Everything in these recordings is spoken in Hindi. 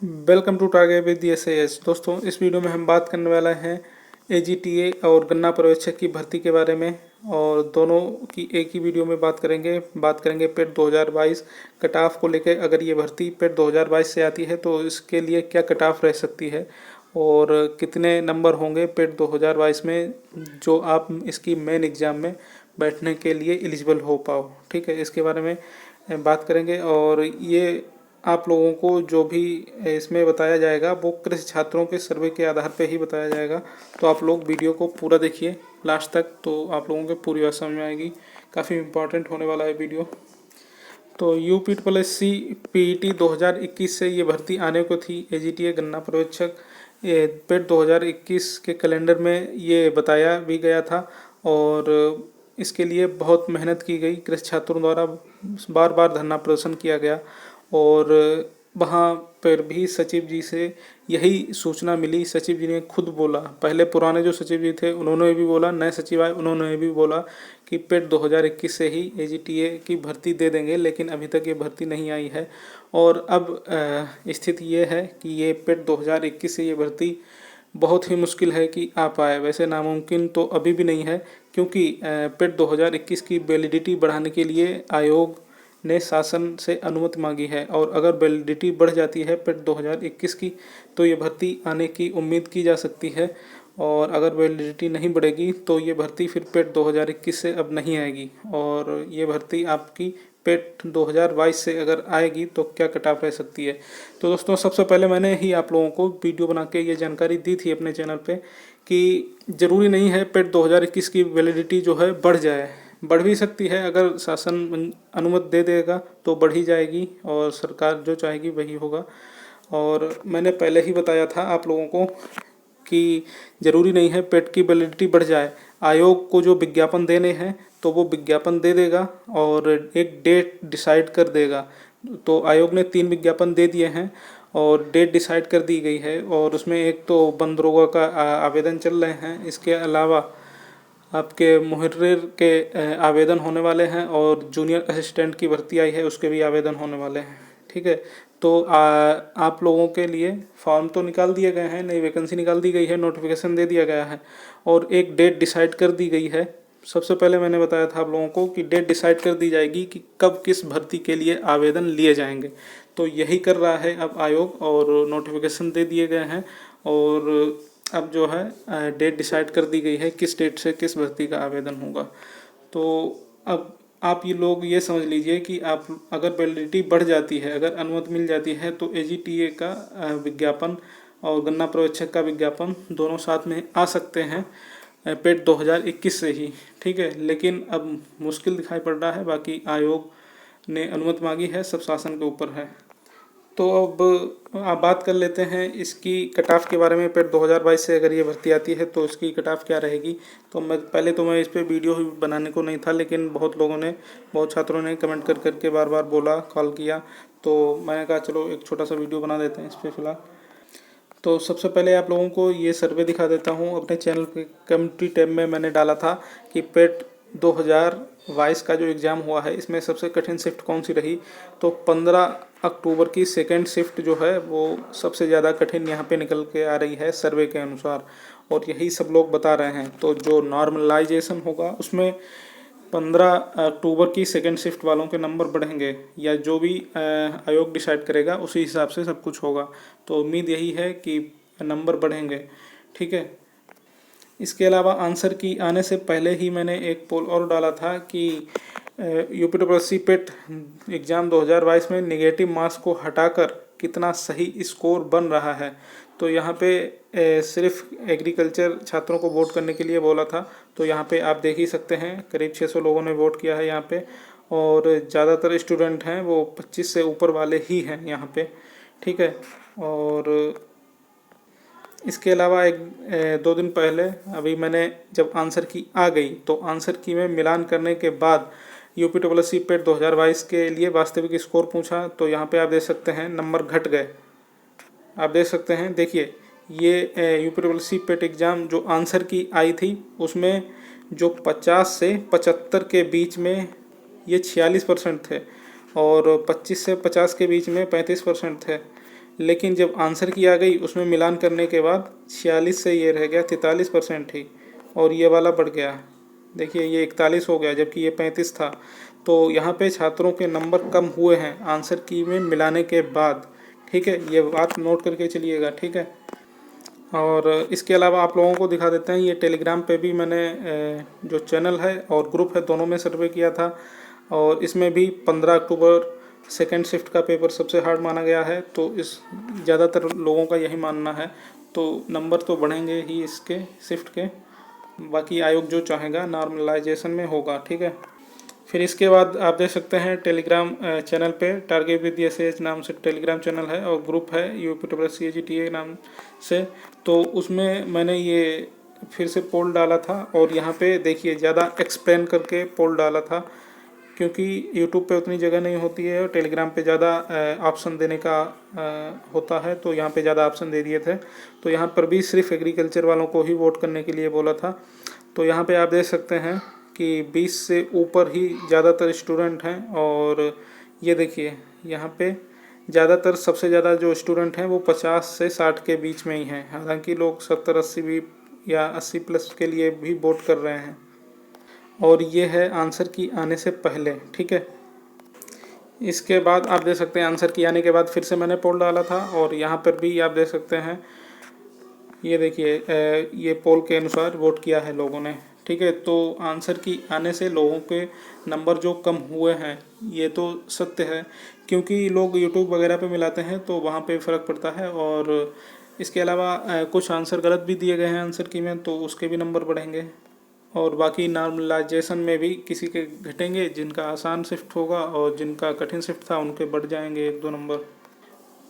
Welcome to target with SAS। दोस्तों, इस वीडियो में हम बात करने वाला हैं AGTA और गन्ना पर्यवेक्षक की भर्ती के बारे में, और दोनों की एक ही वीडियो में बात करेंगे पेट 2022 कट ऑफ को लेकर। अगर ये भर्ती पेट 2022 से आती है तो इसके लिए क्या कट ऑफ रह सकती है और कितने नंबर होंगे पेट 2022 में जो आप इसकी मेन एग्ज़ाम में बैठने के लिए एलिजिबल हो पाओ। ठीक है, इसके बारे में बात करेंगे। और ये आप लोगों को जो भी इसमें बताया जाएगा वो कृषि छात्रों के सर्वे के आधार पर ही बताया जाएगा। तो आप लोग वीडियो को पूरा देखिए लास्ट तक, तो आप लोगों को पूरी बात समझ में आएगी। काफ़ी इम्पोर्टेंट होने वाला है वीडियो। तो UPSC PET 2021 से ये भर्ती आने को थी। AGTA गन्ना पर्यवेक्षक पेट 2021 के कैलेंडर में ये बताया भी गया था, और इसके लिए बहुत मेहनत की गई। कृषि छात्रों द्वारा बार बार धरना प्रदर्शन किया गया, और वहाँ पर भी सचिव जी से यही सूचना मिली। सचिव जी ने खुद बोला, पहले पुराने जो सचिव जी थे उन्होंने भी बोला, नए सचिव आए उन्होंने भी बोला कि पेट 2021 से ही AGTA की भर्ती दे देंगे, लेकिन अभी तक ये भर्ती नहीं आई है। और अब स्थिति ये है कि ये पेट 2021 से ये भर्ती बहुत ही मुश्किल है कि आ पाए। वैसे नामुमकिन तो अभी भी नहीं है, क्योंकि पेट 2021 की वैलिडिटी बढ़ाने के लिए आयोग ने शासन से अनुमति मांगी है, और अगर वैलिडिटी बढ़ जाती है पेट 2021 की तो ये भर्ती आने की उम्मीद की जा सकती है। और अगर वैलिडिटी नहीं बढ़ेगी तो ये भर्ती फिर पेट 2021 से अब नहीं आएगी, और ये भर्ती आपकी पेट 2022 से अगर आएगी तो क्या कट ऑफ रह सकती है। तो दोस्तों, सबसे पहले मैंने ही आप लोगों को वीडियो बना के ये जानकारी दी थी अपने चैनल पे कि ज़रूरी नहीं है पेट 2021 की वैलिडिटी जो है बढ़ जाए। बढ़ भी सकती है, अगर शासन अनुमति दे देगा तो बढ़ ही जाएगी, और सरकार जो चाहेगी वही होगा। और मैंने पहले ही बताया था आप लोगों को कि ज़रूरी नहीं है पेट की वैलिडिटी बढ़ जाए। आयोग को जो विज्ञापन देने हैं तो वो विज्ञापन दे देगा और एक डेट डिसाइड कर देगा। तो आयोग ने 3 विज्ञापन दे दिए हैं और डेट डिसाइड कर दी गई है, और उसमें एक तो वन दरोगा का आवेदन चल रहे हैं। इसके अलावा आपके मुहर्रिर के आवेदन होने वाले हैं, और जूनियर असिस्टेंट की भर्ती आई है उसके भी आवेदन होने वाले हैं। ठीक है, तो आप लोगों के लिए फॉर्म तो निकाल दिए गए हैं, नई वैकेंसी निकाल दी गई है, नोटिफिकेशन दे दिया गया है, और एक डेट डिसाइड कर दी गई है। सबसे पहले मैंने बताया था आप लोगों को कि डेट डिसाइड कर दी जाएगी कि कब किस भर्ती के लिए आवेदन लिए जाएंगे। तो यही कर रहा है अब आयोग, और नोटिफिकेशन दे दिए गए हैं, और अब जो है डेट डिसाइड कर दी गई है किस डेट से किस भर्ती का आवेदन होगा। तो अब आप ये लोग ये समझ लीजिए कि आप अगर वैलिडिटी बढ़ जाती है, अगर अनुमति मिल जाती है, तो AGTA का विज्ञापन और गन्ना पर्यवेक्षक का विज्ञापन दोनों साथ में आ सकते हैं पेट 2021 से ही। ठीक है, लेकिन अब मुश्किल दिखाई पड़ रहा है। बाकी आयोग ने अनुमति मांगी है, सब शासन के ऊपर है। तो अब आप बात कर लेते हैं इसकी कट ऑफ के बारे में। पेट 2022 से अगर ये भर्ती आती है तो इसकी कट ऑफ क्या रहेगी। तो मैं इस पर वीडियो ही बनाने को नहीं था, लेकिन बहुत छात्रों ने कमेंट कर करके बार बार बोला, कॉल किया, तो मैंने कहा चलो एक छोटा सा वीडियो बना देते हैं इस पर फ़िलहाल। तो सबसे पहले आप लोगों को ये सर्वे दिखा देता हूँ। अपने चैनल के कम्युनिटी टैब में मैंने डाला था कि पेट 2022 का जो एग्ज़ाम हुआ है इसमें सबसे कठिन शिफ्ट कौन सी रही। तो 15 अक्टूबर की सेकेंड शिफ्ट जो है वो सबसे ज़्यादा कठिन यहाँ पे निकल के आ रही है सर्वे के अनुसार, और यही सब लोग बता रहे हैं। तो जो नॉर्मलाइजेशन होगा उसमें 15 अक्टूबर की सेकेंड शिफ्ट वालों के नंबर बढ़ेंगे, या जो भी आयोग डिसाइड करेगा उसी हिसाब से सब कुछ होगा। तो उम्मीद यही है कि नंबर बढ़ेंगे। ठीक है, इसके अलावा आंसर की आने से पहले ही मैंने एक पोल और डाला था कि UPSC पेट एग्ज़ाम 2022 में नेगेटिव मार्क्स को हटाकर कितना सही स्कोर बन रहा है। तो यहाँ पे सिर्फ एग्रीकल्चर छात्रों को वोट करने के लिए बोला था। तो यहाँ पे आप देख ही सकते हैं करीब 600 लोगों ने वोट किया है यहाँ पे, और ज़्यादातर स्टूडेंट हैं वो 25 से ऊपर वाले ही हैं यहाँ पे। ठीक है, और इसके अलावा 2 दिन पहले अभी मैंने जब आंसर की आ गई तो आंसर की में मिलान करने के बाद UPSC पेट 2022 के लिए वास्तविक स्कोर पूछा। तो यहाँ पे आप देख सकते हैं नंबर घट गए। आप देख सकते हैं, देखिए ये UPSC पेट एग्ज़ाम जो आंसर की आई थी उसमें जो 50 से 75 के बीच में ये 46% थे, और 25 से 50 के बीच में 35% थे। लेकिन जब आंसर की आ गई उसमें मिलान करने के बाद 46 से ये रह गया 43% ही, और ये वाला बढ़ गया, देखिए ये 41 हो गया जबकि ये 35 था। तो यहाँ पे छात्रों के नंबर कम हुए हैं आंसर की में मिलाने के बाद। ठीक है, ये बात नोट करके चलिएगा। ठीक है, और इसके अलावा आप लोगों को दिखा देते हैं, ये टेलीग्राम पे भी मैंने जो चैनल है और ग्रुप है दोनों में सर्वे किया था, और इसमें भी 15 अक्टूबर सेकेंड शिफ्ट का पेपर सबसे हार्ड माना गया है। तो इस ज़्यादातर लोगों का यही मानना है, तो नंबर तो बढ़ेंगे ही इसके शिफ्ट के, बाकी आयोग जो चाहेगा नॉर्मलाइजेशन में होगा। ठीक है, फिर इसके बाद आप देख सकते हैं टेलीग्राम चैनल पे टारगेट विद एस नाम से टेलीग्राम चैनल है और ग्रुप है UP+CAGTA नाम से। तो उसमें मैंने ये फिर से पोल डाला था, और यहाँ पे देखिए ज़्यादा एक्सप्लेन करके पोल डाला था, क्योंकि यूट्यूब पे उतनी जगह नहीं होती है और टेलीग्राम पे ज़्यादा ऑप्शन देने का होता है, तो यहाँ पे ज़्यादा ऑप्शन दे दिए थे। तो यहाँ पर भी सिर्फ एग्रीकल्चर वालों को ही वोट करने के लिए बोला था। तो यहाँ पे आप देख सकते हैं कि 20 से ऊपर ही ज़्यादातर स्टूडेंट हैं, और ये देखिए यहाँ पे ज़्यादातर सबसे ज़्यादा जो स्टूडेंट हैं वो 50 से 60 के बीच में ही हैं। हालांकि लोग 70-80 भी या 80+ के लिए भी वोट कर रहे हैं, और ये है आंसर की आने से पहले। ठीक है, इसके बाद आप देख सकते हैं आंसर की आने के बाद फिर से मैंने पोल डाला था, और यहाँ पर भी आप देख सकते हैं, ये देखिए ये पोल के अनुसार वोट किया है लोगों ने। ठीक है, तो आंसर की आने से लोगों के नंबर जो कम हुए हैं ये तो सत्य है, क्योंकि लोग यूट्यूब वगैरह पे मिलाते हैं तो वहाँ पे फ़र्क पड़ता है। और इसके अलावा कुछ आंसर गलत भी दिए गए हैं आंसर की में, तो उसके भी नंबर बढ़ेंगे, और बाकी नॉर्मलाइजेशन में भी किसी के घटेंगे, जिनका आसान शिफ्ट होगा और जिनका कठिन शिफ्ट था उनके बढ़ जाएंगे 1-2 नंबर।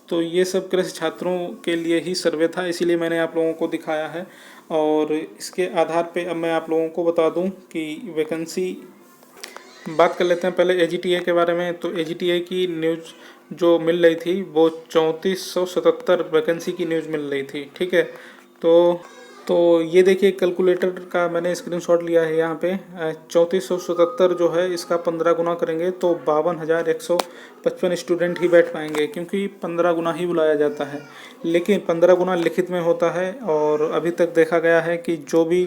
तो ये सब कृषि छात्रों के लिए ही सर्वे था, इसीलिए मैंने आप लोगों को दिखाया है। और इसके आधार पे अब मैं आप लोगों को बता दूं कि वैकेंसी बात कर लेते हैं पहले AGTA के बारे में। तो AGTA की न्यूज़ जो मिल रही थी वो 3477 वैकेंसी की न्यूज़ मिल रही थी। ठीक है, तो ये देखिए कैलकुलेटर का मैंने स्क्रीनशॉट लिया है यहाँ पे। 3477 जो है इसका 15 गुना करेंगे तो 52,155 स्टूडेंट ही बैठ पाएंगे, क्योंकि 15 गुना ही बुलाया जाता है, लेकिन 15 गुना लिखित में होता है। और अभी तक देखा गया है कि जो भी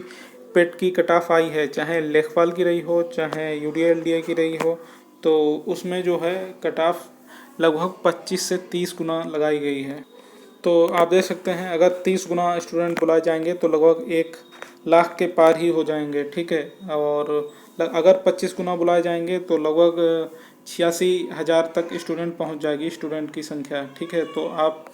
पेट की कट ऑफ आई है, चाहे लेखपाल की रही हो चाहे UDLDA की रही हो, तो उसमें जो है कट ऑफ लगभग 25 से 30 गुना लगाई गई है। तो आप देख सकते हैं अगर 30 गुना स्टूडेंट बुलाए जाएंगे तो लगभग 1 लाख के पार ही हो जाएंगे। ठीक है, और अगर 25 गुना बुलाए जाएंगे तो लगभग 86,000 तक स्टूडेंट पहुंच जाएगी स्टूडेंट की संख्या। ठीक है, तो आप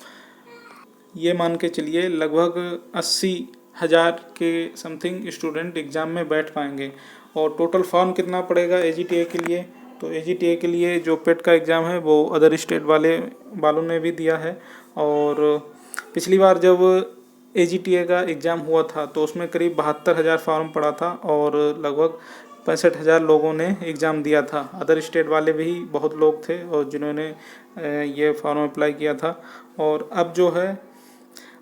ये मान के चलिए लगभग 80,000 के समथिंग स्टूडेंट एग्ज़ाम में बैठ पाएंगे। और टोटल फॉर्म कितना पड़ेगा AGTA के लिए, तो AGTA के लिए जो पेट का एग्ज़ाम है वो अदर स्टेट वालों ने भी दिया है। और पिछली बार जब AGTA का एग्ज़ाम हुआ था तो उसमें करीब 72,000 फॉर्म पड़ा था, और लगभग 65,000 लोगों ने एग्ज़ाम दिया था। अदर स्टेट वाले भी बहुत लोग थे और जिन्होंने ये फॉर्म अप्लाई किया था। और अब जो है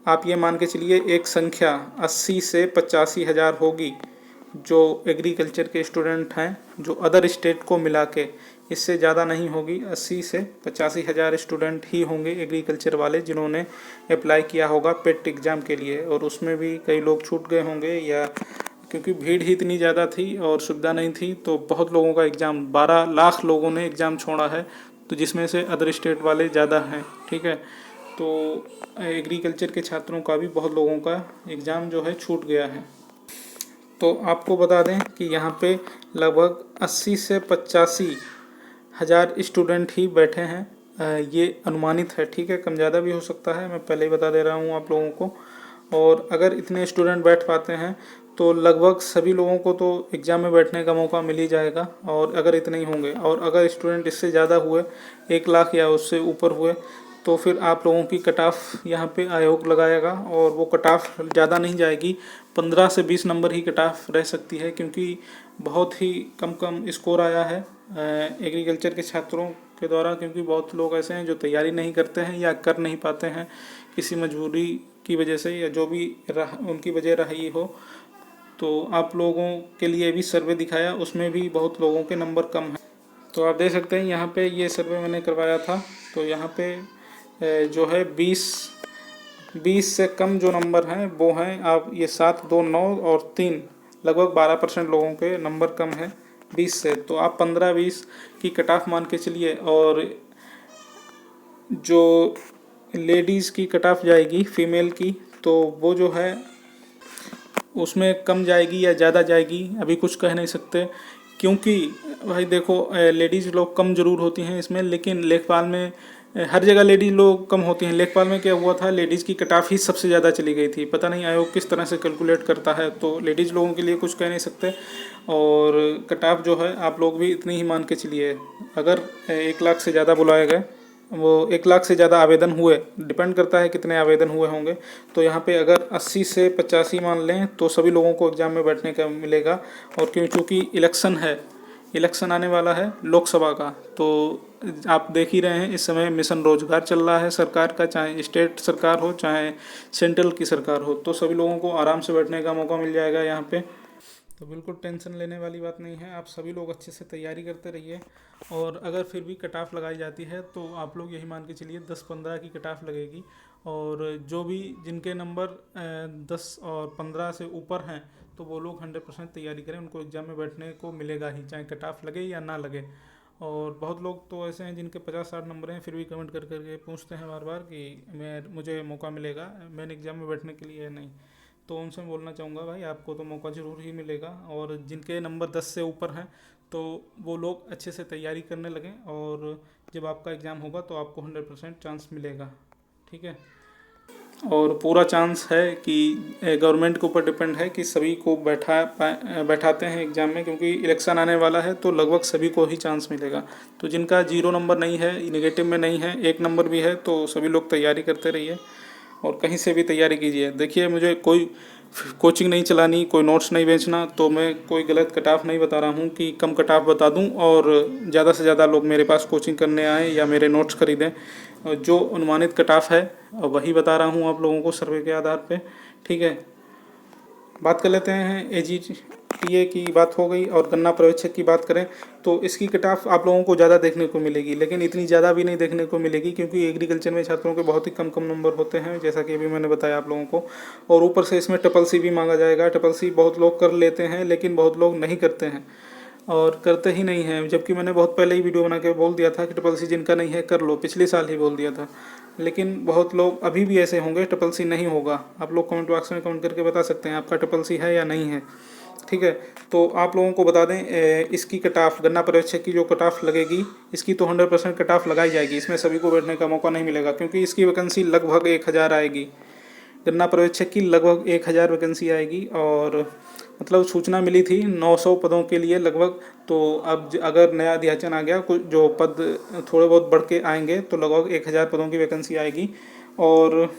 आप ये मान के चलिए एक संख्या 80 से 85,000 होगी जो एग्रीकल्चर के स्टूडेंट हैं, जो अदर स्टेट को मिला के, इससे ज़्यादा नहीं होगी। 80 से 85,000 स्टूडेंट ही होंगे एग्रीकल्चर वाले जिन्होंने अप्लाई किया होगा पेट एग्ज़ाम के लिए। और उसमें भी कई लोग छूट गए होंगे, या क्योंकि भीड़ ही इतनी ज़्यादा थी और सुविधा नहीं थी, तो बहुत लोगों का एग्ज़ाम 12 लाख लोगों ने एग्ज़ाम छोड़ा है, तो जिसमें से अदर स्टेट वाले ज़्यादा हैं। ठीक है, तो एग्रीकल्चर के छात्रों का भी बहुत लोगों का एग्ज़ाम जो है छूट गया है। तो आपको बता दें कि यहाँ पे लगभग 80 से 85,000 स्टूडेंट ही बैठे हैं, ये अनुमानित है। ठीक है, कम ज़्यादा भी हो सकता है, मैं पहले ही बता दे रहा हूँ आप लोगों को। और अगर इतने स्टूडेंट बैठ पाते हैं तो लगभग सभी लोगों को तो एग्ज़ाम में बैठने का मौका मिल ही जाएगा। और अगर इतने ही होंगे, और अगर स्टूडेंट इससे ज़्यादा हुए, 1 लाख या उससे ऊपर हुए, तो फिर आप लोगों की कट ऑफ यहाँ पे आयोग लगाएगा, और वो कट ऑफ ज़्यादा नहीं जाएगी, 15 से 20 नंबर ही कट ऑफ रह सकती है, क्योंकि बहुत ही कम स्कोर आया है एग्रीकल्चर के छात्रों के द्वारा। क्योंकि बहुत लोग ऐसे हैं जो तैयारी नहीं करते हैं या कर नहीं पाते हैं किसी मजबूरी की वजह से, या जो भी उनकी वजह रही हो। तो आप लोगों के लिए भी सर्वे दिखाया, उसमें भी बहुत लोगों के नंबर कम हैं। तो आप देख सकते हैं यहाँ पे ये सर्वे मैंने करवाया था, तो यहाँ पे जो है 20 से कम जो नंबर हैं वो हैं आप ये 7, 2, 9 और 3, लगभग 12% लोगों के नंबर कम है 20 से। तो आप 15-20 की कट ऑफ मान के चलिए। और जो लेडीज़ की कट ऑफ जाएगी फीमेल की, तो वो जो है उसमें कम जाएगी या ज़्यादा जाएगी अभी कुछ कह नहीं सकते, क्योंकि भाई देखो लेडीज़ लोग कम ज़रूर होती हैं इसमें, लेकिन लेखपाल में हर जगह लेडीज़ लोग कम होती हैं। लेखपाल में क्या हुआ था, लेडीज़ की कट ऑफ ही सबसे ज़्यादा चली गई थी। पता नहीं आयोग किस तरह से कैलकुलेट करता है, तो लेडीज़ लोगों के लिए कुछ कह नहीं सकते। और कट ऑफ जो है आप लोग भी इतनी ही मान के चलिए। अगर 1 लाख से ज़्यादा बुलाए गए, वो 1 लाख से ज़्यादा आवेदन हुए, डिपेंड करता है कितने आवेदन हुए होंगे। तो यहाँ पे अगर 80 से 85 मान लें तो सभी लोगों को एग्ज़ाम में बैठने का मिलेगा। और क्योंकि इलेक्शन है, इलेक्शन आने वाला है लोकसभा का, तो आप देख ही रहे हैं इस समय मिशन रोजगार चल रहा है सरकार का, चाहे स्टेट सरकार हो चाहे सेंट्रल की सरकार हो, तो सभी लोगों को आराम से बैठने का मौका मिल जाएगा यहाँ पे। तो बिल्कुल टेंशन लेने वाली बात नहीं है, आप सभी लोग अच्छे से तैयारी करते रहिए। और अगर फिर भी कट ऑफ लगाई जाती है तो आप लोग यही मान के चलिए 10-15 की कट ऑफ लगेगी। और जो भी जिनके नंबर 10 और 15 से ऊपर हैं तो वो लोग 100% तैयारी करें, उनको एग्ज़ाम में बैठने को मिलेगा ही, चाहे कट ऑफ लगे या ना लगे। और बहुत लोग तो ऐसे हैं जिनके 50-60 नंबर हैं, फिर भी कमेंट कर करके पूछते हैं बार बार कि मुझे मौका मिलेगा मैंने एग्ज़ाम में बैठने के लिए या नहीं। तो उनसे मैं बोलना चाहूँगा भाई आपको तो मौका ज़रूर ही मिलेगा। और जिनके नंबर 10 से ऊपर हैं तो वो लोग अच्छे से तैयारी करने लगें, और जब आपका एग्ज़ाम होगा तो आपको 100% चांस मिलेगा। ठीक है, और पूरा चांस है कि गवर्नमेंट के ऊपर डिपेंड है कि सभी को बैठाते हैं एग्ज़ाम में, क्योंकि इलेक्शन आने वाला है तो लगभग सभी को ही चांस मिलेगा। तो जिनका 0 नंबर नहीं है, नेगेटिव में नहीं है, 1 नंबर भी है, तो सभी लोग तैयारी करते रहिए और कहीं से भी तैयारी कीजिए। देखिए मुझे कोई कोचिंग नहीं चलानी, कोई नोट्स नहीं बेचना, तो मैं कोई गलत कट ऑफ नहीं बता रहा हूँ कि कम कट ऑफ बता दूँ और ज़्यादा से ज़्यादा लोग मेरे पास कोचिंग करने आएँ या मेरे नोट्स खरीदें। जो अनुमानित कट ऑफ है वही बता रहा हूँ आप लोगों को सर्वे के आधार पे। ठीक है, बात कर लेते हैं AGTA की बात हो गई। और गन्ना पर्यवेक्षक की बात करें तो इसकी कट ऑफ आप लोगों को ज़्यादा देखने को मिलेगी, लेकिन इतनी ज़्यादा भी नहीं देखने को मिलेगी, क्योंकि एग्रीकल्चर में छात्रों के बहुत ही कम नंबर होते हैं, जैसा कि अभी मैंने बताया आप लोगों को। और ऊपर से इसमें CCC भी मांगा जाएगा। CCC बहुत लोग कर लेते हैं, लेकिन बहुत लोग नहीं करते हैं और करते ही नहीं हैं। जबकि मैंने बहुत पहले ही वीडियो बना के बोल दिया था कि CCC जिनका नहीं है कर लो, पिछले साल ही बोल दिया था। लेकिन बहुत लोग अभी भी ऐसे होंगे CCC नहीं होगा। आप लोग कमेंट बॉक्स में कमेंट करके बता सकते हैं आपका CCC है या नहीं है। ठीक है, तो आप लोगों को बता दें इसकी कट ऑफ, गन्ना पर्यवेक्षक की जो कट ऑफ लगेगी इसकी तो 100% कट ऑफ लगाई जाएगी। इसमें सभी को बैठने का मौका नहीं मिलेगा, क्योंकि इसकी वैकेंसी लगभग 1000 आएगी। गन्ना पर्यवेक्षक की लगभग 1000 वैकेंसी आएगी, और मतलब सूचना मिली थी 900 पदों के लिए लगभग। तो अब अगर नया अध्याचन आ गया, कुछ जो पद थोड़े बहुत बढ़ के आएंगे तो लगभग 1000 पदों की वैकेंसी आएगी। और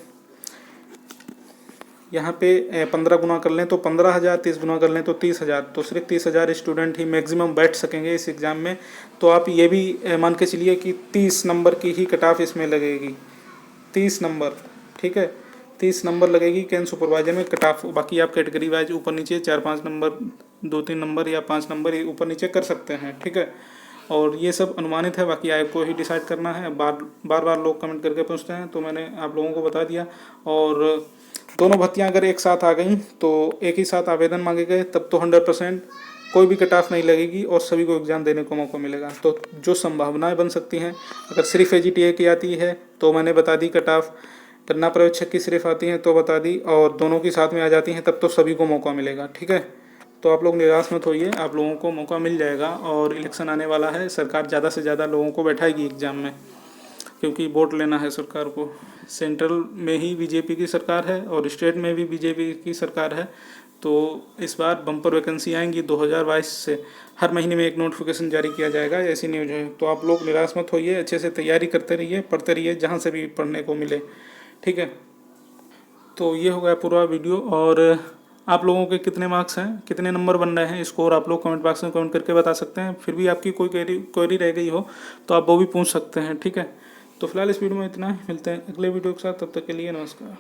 यहाँ पे 15 गुना कर लें तो 15,000, 30 गुना कर लें तो 30,000, तो सिर्फ 30,000 स्टूडेंट ही मैक्सिमम बैठ सकेंगे इस एग्ज़ाम में। तो आप ये भी मान के चलिए कि 30 नंबर की ही कट ऑफ इसमें लगेगी, 30 नंबर। ठीक है, 30 नंबर लगेगी कैन सुपरवाइजर में कट ऑफ। बाकी आप कैटेगरी वाइज ऊपर नीचे 4-5 नंबर, 2-3 नंबर या 5 नंबर ऊपर नीचे कर सकते हैं। ठीक है, और ये सब अनुमानित है, बाकी आपको ही डिसाइड करना है। बार बार लोग कमेंट करके पूछते हैं, तो मैंने आप लोगों को बता दिया। और दोनों भर्तियां अगर एक साथ आ गई तो एक ही साथ आवेदन मांगे गए तब तो 100% कोई भी कट ऑफ नहीं लगेगी और सभी को एग्ज़ाम देने को मौका मिलेगा। तो जो संभावनाएं बन सकती हैं, अगर सिर्फ AGTA की आती है तो मैंने बता दी कट ऑफ, गन्ना पर्यवेक्षक की सिर्फ आती हैं तो बता दी, और दोनों की साथ में आ जाती हैं तब तो सभी को मौका मिलेगा। ठीक है, तो आप लोग निराश मत होइए, आप लोगों को मौका मिल जाएगा। और इलेक्शन आने वाला है, सरकार ज़्यादा से ज़्यादा लोगों को बैठाएगी एग्ज़ाम में, क्योंकि वोट लेना है सरकार को। सेंट्रल में ही BJP की सरकार है और स्टेट में भी BJP की सरकार है। तो इस बार बम्पर वैकेंसी आएंगी 2022 से। हर महीने में एक नोटिफिकेशन जारी किया जाएगा, ऐसी न्यूज़ है। तो आप लोग निराश मत होइए, अच्छे से तैयारी करते रहिए, पढ़ते रहिए जहाँ से भी पढ़ने को मिले। ठीक है, तो ये हो गया पूरा वीडियो। और आप लोगों के कितने मार्क्स हैं, कितने नंबर बन रहे हैं, स्कोर आप लोग कमेंट बॉक्स में कमेंट करके बता सकते हैं। फिर भी आपकी कोई क्वेरी रह गई हो तो आप वो भी पूछ सकते हैं। ठीक है, तो फिलहाल इस वीडियो में इतना ही, मिलते हैं अगले वीडियो के साथ, तब तक के लिए नमस्कार।